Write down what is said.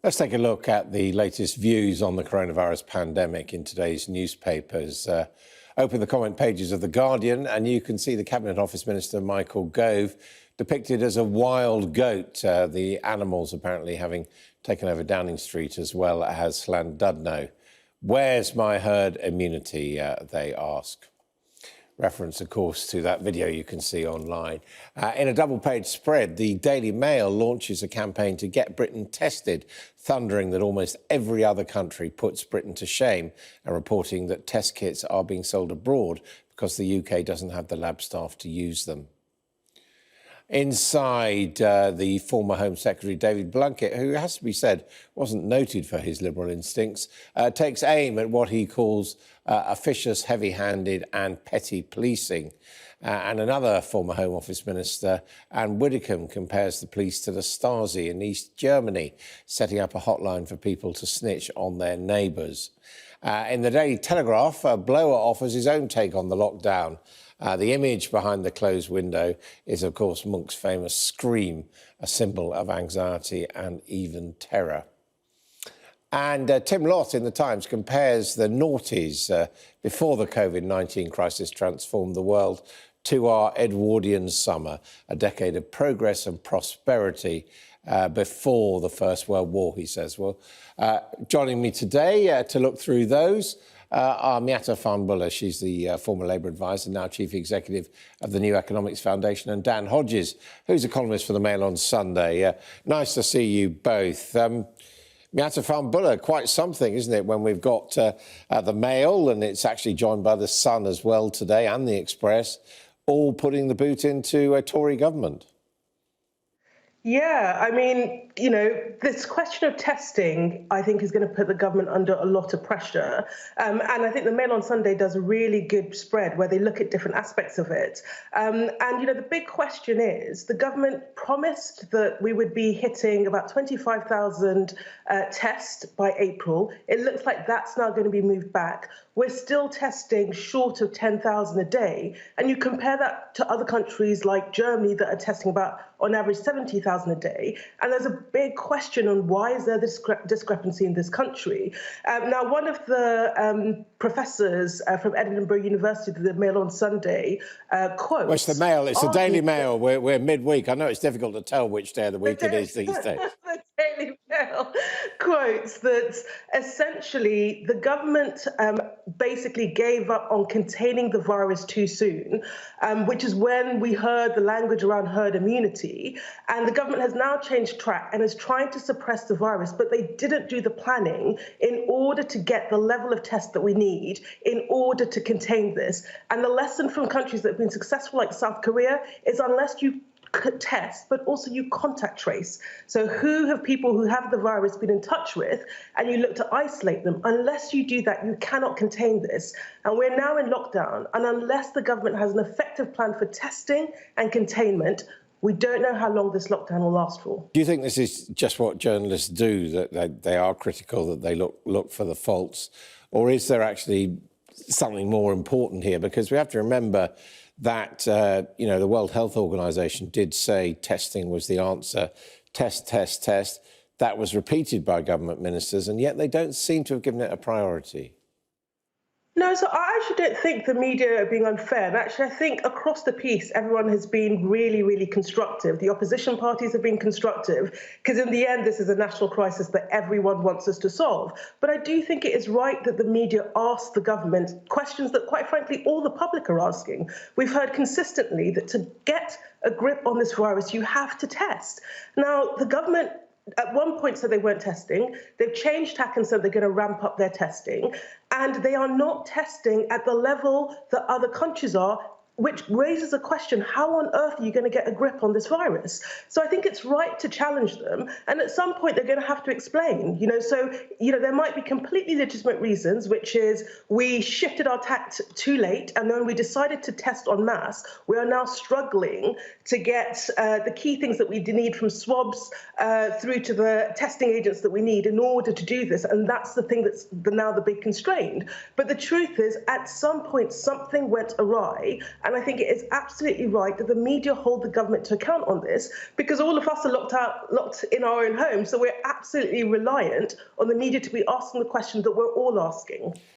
Let's take a look at the latest views on the coronavirus pandemic in today's newspapers. Open the comment pages of The Guardian and you can see the Cabinet Office Minister Michael Gove depicted as a wild goat, the animals apparently having taken over Downing Street as well as Llandudno. Where's my herd immunity, they ask. Reference, of course, to that video you can see online. In a double-page spread, the Daily Mail launches a campaign to get Britain tested, thundering that almost every other country puts Britain to shame and reporting that test kits are being sold abroad because the UK doesn't have the lab staff to use them. Inside, the former Home Secretary David Blunkett, who has to be said wasn't noted for his liberal instincts, takes aim at what he calls officious, heavy-handed and petty policing. And another former Home Office Minister, Anne Widdecombe, compares the police to the Stasi in East Germany, setting up a hotline for people to snitch on their neighbours. In the Daily Telegraph, Blower offers his own take on the lockdown. The image behind the closed window is, of course, Munch's famous scream, a symbol of anxiety and even terror. And Tim Lott in The Times compares the noughties before the COVID-19 crisis transformed the world to our Edwardian summer, a decade of progress and prosperity before the First World War, he says. Well, joining me today to look through those are Miatta Fahnbulleh, she's the former Labour advisor, now Chief Executive of the New Economics Foundation, and Dan Hodges, who's a columnist for the Mail on Sunday. Nice to see you both. Miatta Fahnbulleh, quite something, isn't it, when we've got the Mail, and it's actually joined by the Sun as well today, and the Express, all putting the boot into a Tory government. Yeah, I mean, you know, this question of testing, I think, is going to put the government under a lot of pressure. And I think the Mail on Sunday does a really good spread where they look at different aspects of it. And, you know, the big question is the government promised that we would be hitting about 25,000 tests by April. It looks like that's now going to be moved back. We're still testing short of 10,000 a day. And you compare that to other countries like Germany that are testing about, on average, 70,000 a day. And there's a big question on why is there this discrepancy in this country. Now, one of the professors from Edinburgh University, the Mail on Sunday, quotes... Well, it's the Mail, it's the Daily Mail. We're midweek. I know it's difficult to tell which day of the week it is these days. The Daily Mail quotes that essentially the government basically gave up on containing the virus too soon, which is when we heard the language around herd immunity. And the government has now changed track and is trying to suppress the virus, but they didn't do the planning in order to get the level of test that we need in order to contain this. And the lesson from countries that have been successful, like South Korea, is unless you test, but also you contact trace. So who have people who have the virus been in touch with, and you look to isolate them. Unless you do that, you cannot contain this. And we're now in lockdown, and unless the government has an effective plan for testing and containment, we don't know how long this lockdown will last for. Do you think this is just what journalists do, that they are critical, that they look for the faults, or is there actually something more important here? Because we have to remember that, you know, the World Health Organization did say testing was the answer. Test, test, test. That was repeated by government ministers, and yet they don't seem to have given it a priority. No, so I actually don't think the media are being unfair. And actually, I think across the piece, everyone has been really, really constructive. The opposition parties have been constructive, because in the end, this is a national crisis that everyone wants us to solve. But I do think it is right that the media ask the government questions that, quite frankly, all the public are asking. We've heard consistently that to get a grip on this virus, you have to test. Now, the government at one point said they weren't testing. They've changed tack and said they're going to ramp up their testing. And they are not testing at the level that other countries are, which raises a question, how on earth are you going to get a grip on this virus? So I think it's right to challenge them. And at some point, they're going to have to explain, you know, so, you know, there might be completely legitimate reasons, which is we shifted our tact too late. And then we decided to test en masse. We are now struggling to get the key things that we need from swabs through to the testing agents that we need in order to do this. And that's the thing that's now the big constraint. But the truth is, at some point, something went awry. And And I think it is absolutely right that the media hold the government to account on this, because all of us are locked in our own homes. So we're absolutely reliant on the media to be asking the question that we're all asking.